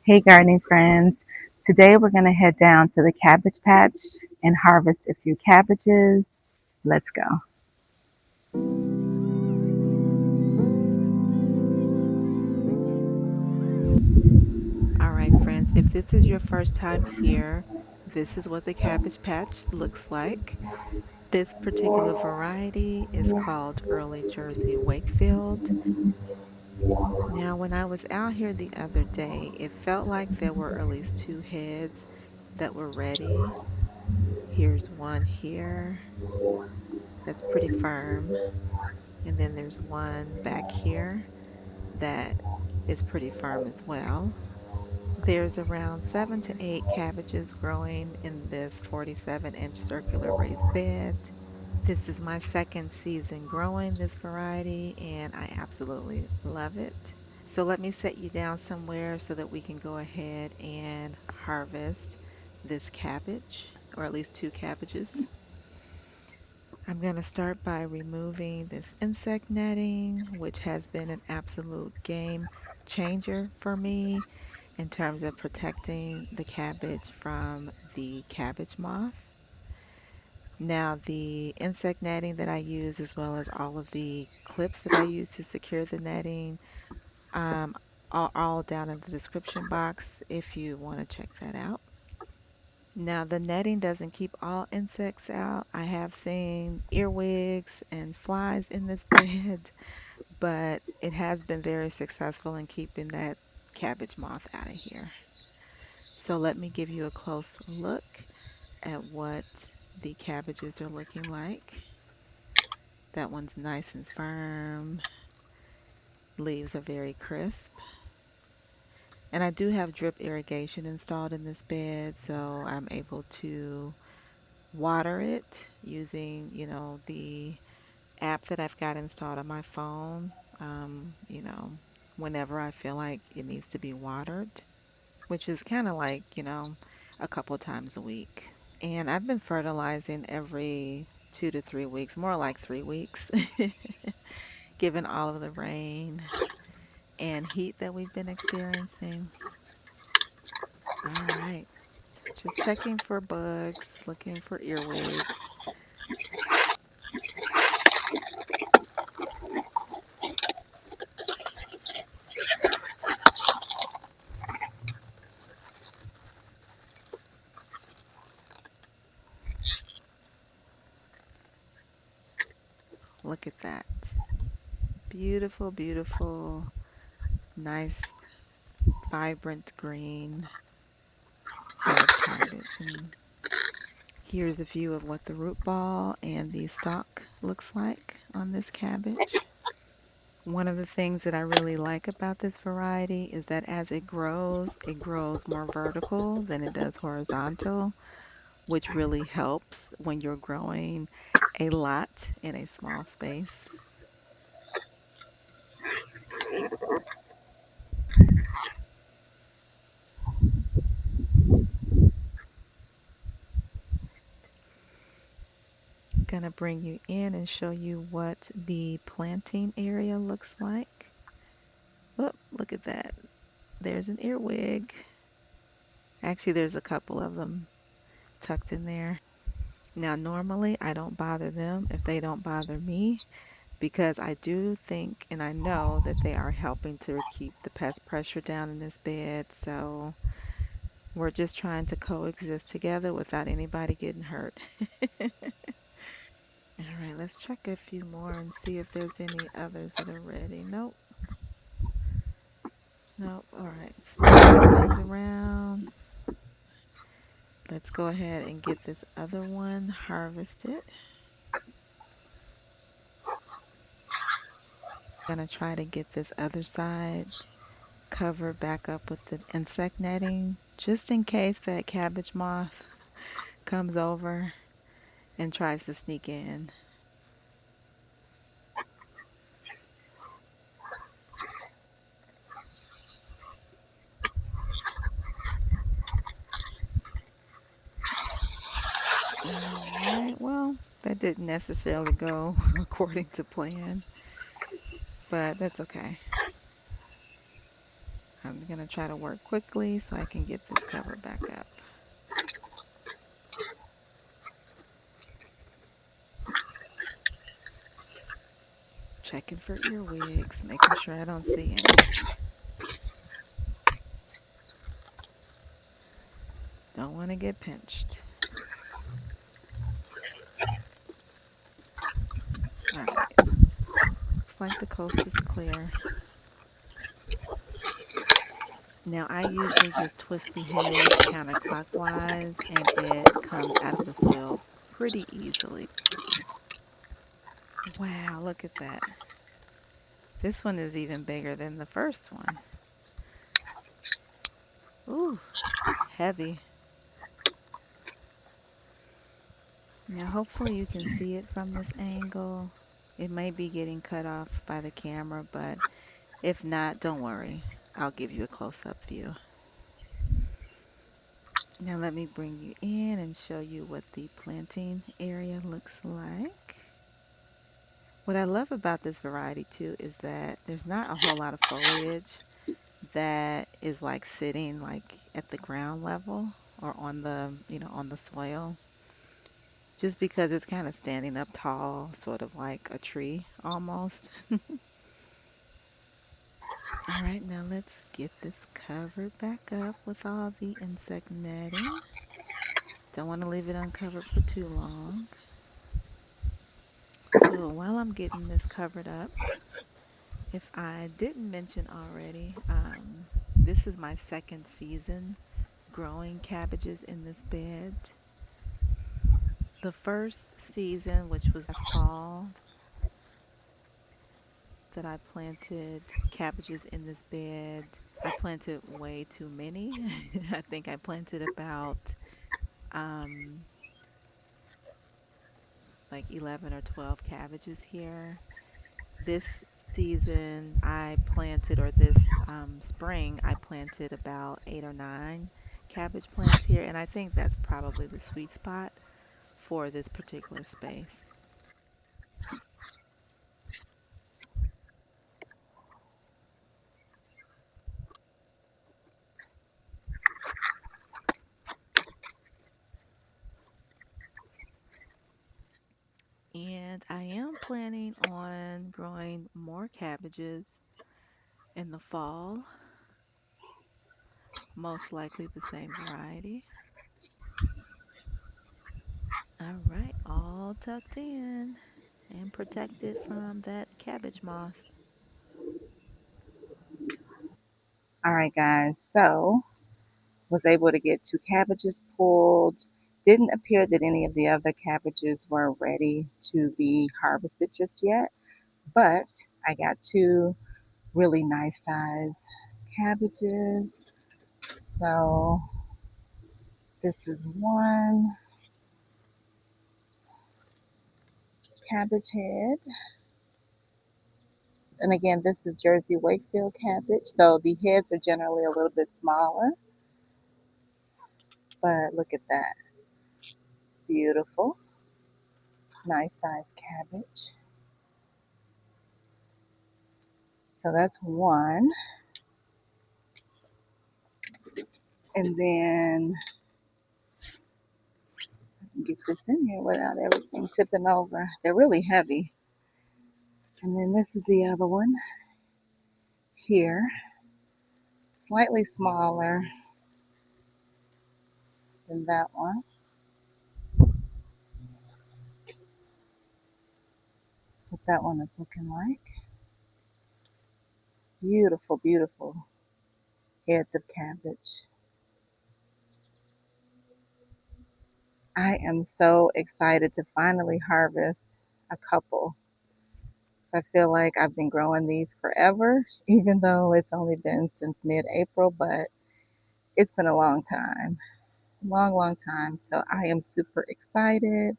Hey, gardening friends. Today we're going to head down to the cabbage patch and harvest a few cabbages. Let's go. All right, friends, if this is your first time here, this is what the Cabbage Patch looks like. This particular variety is called Early Jersey Wakefield. Now, when I was out here the other day, it felt like there were at least two heads that were ready. Here's one here that's pretty firm, and then there's one back here that is pretty firm as well. There's around 7 to 8 cabbages growing in this 47-inch circular raised bed. This is my second season growing this variety and I absolutely love it. So let me set you down somewhere so that we can go ahead and harvest this cabbage, or at least two cabbages. I'm going to start by removing this insect netting, which has been an absolute game changer for me in terms of protecting the cabbage from the cabbage moth. Now, the insect netting that I use, as well as all of the clips that I use to secure the netting, um, are all down in the description box if you want to check that out. Now, the netting doesn't keep all insects out. I have seen earwigs and flies in this bed, but it has been very successful in keeping that cabbage moth out of here. So let me give you a close look at what the cabbages are looking like. That one's nice and firm. Leaves are very crisp. And I do have drip irrigation installed in this bed, so I'm able to water it using, the app that I've got installed on my phone, whenever I feel like it needs to be watered, which is kind of like, a couple times a week. And I've been fertilizing every 2 to 3 weeks, more like 3 weeks, given all of the rain and heat that we've been experiencing. All right. Just checking for bugs, looking for earwigs. Look at that. Beautiful, beautiful, nice, vibrant green head of cabbage. And here's a view of what the root ball and the stalk looks like on this cabbage. One of the things that I really like about this variety is that as it grows more vertical than it does horizontal, which really helps when you're growing a lot in a small space. Gonna bring you in and show you what the planting area looks like. Oh, look at that. There's an earwig. Actually, there's a couple of them tucked in there. Now, normally I don't bother them if they don't bother me because I do think and I know that they are helping to keep the pest pressure down in this bed. So we're just trying to coexist together without anybody getting hurt. All right, let's check a few more and see if there's any others that are ready. Nope, nope. All right, moving things around. Let's go ahead and get this other one harvested. Gonna try to get this other side covered back up with the insect netting, just in case that cabbage moth comes over and tries to sneak in. All right, well, that didn't necessarily go according to plan, but that's okay. I'm going to try to work quickly so I can get this cover back up. Checking for earwigs, making sure I don't see any. Don't want to get pinched. All right. Looks like the coast is clear. Now I usually just twist the head counterclockwise and it comes out of the soil pretty easily. Wow, look at that. This one is even bigger than the first one. Ooh, heavy. Now hopefully you can see it from this angle. It may be getting cut off by the camera, but if not, don't worry. I'll give you a close-up view. Now let me bring you in and show you what the planting area looks like. What I love about this variety too is that there's not a whole lot of foliage that is like sitting like at the ground level or on the, on the soil. Just because it's kind of standing up tall, sort of like a tree almost. All right, now let's get this covered back up with all the insect netting. Don't want to leave it uncovered for too long. So while I'm getting this covered up, if I didn't mention already, this is my second season growing cabbages in this bed. The first season, which was last fall, that I planted cabbages in this bed, I planted way too many. I think I planted about um, like 11 or 12 cabbages here. This season, I planted, or this spring, I planted about 8 or 9 cabbage plants here, and I think that's probably the sweet spot for this particular space. And I am planning on growing more cabbages in the fall, most likely the same variety. All right, all tucked in and protected from that cabbage moth. All right, guys. So was able to get 2 cabbages pulled. Didn't appear that any of the other cabbages were ready to be harvested just yet, but I got 2 really nice size cabbages. So this is one cabbage head. And again, this is Jersey Wakefield cabbage. So the heads are generally a little bit smaller, but look at that. Beautiful, nice size cabbage. So that's one. And then get this in here without everything tipping over. They're really heavy. And then this is the other one here, slightly smaller than that one. What that one is looking like. Beautiful, beautiful heads of cabbage. I am so excited to finally harvest a couple. So I feel like I've been growing these forever, even though it's only been since mid-April, but it's been a long time, long, long time. So I am super excited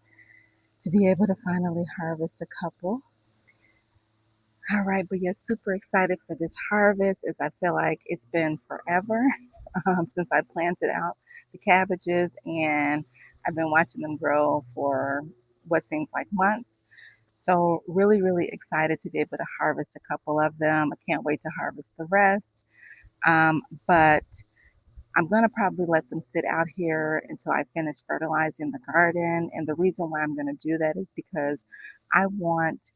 to be able to finally harvest a couple. All right, but yeah, super excited for this harvest as I feel like it's been forever since I planted out the cabbages, and I've been watching them grow for what seems like months. So really, really excited to be able to harvest a couple of them. I can't wait to harvest the rest. But I'm going to probably let them sit out here until I finish fertilizing the garden. And the reason why I'm going to do that is because I want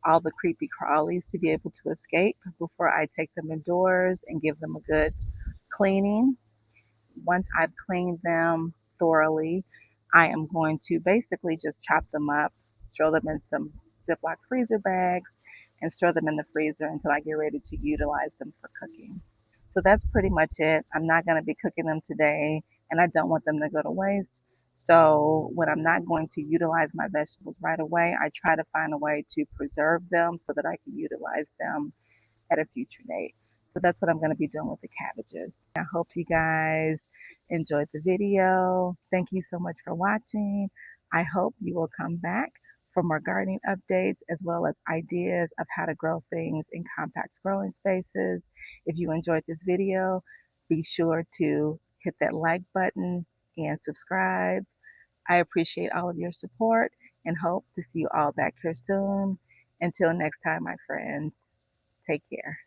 all the creepy crawlies to be able to escape before I take them indoors and give them a good cleaning. Once I've cleaned them thoroughly, I am going to basically just chop them up, throw them in some Ziploc freezer bags, and store them in the freezer until I get ready to utilize them for cooking. So that's pretty much it. I'm not going to be cooking them today, and I don't want them to go to waste. So when I'm not going to utilize my vegetables right away, I try to find a way to preserve them so that I can utilize them at a future date. So that's what I'm going to be doing with the cabbages. I hope you guys enjoyed the video. Thank you so much for watching. I hope you will come back for more gardening updates as well as ideas of how to grow things in compact growing spaces. If you enjoyed this video, be sure to hit that like button and subscribe. I appreciate all of your support and hope to see you all back here soon. Until next time, my friends, take care.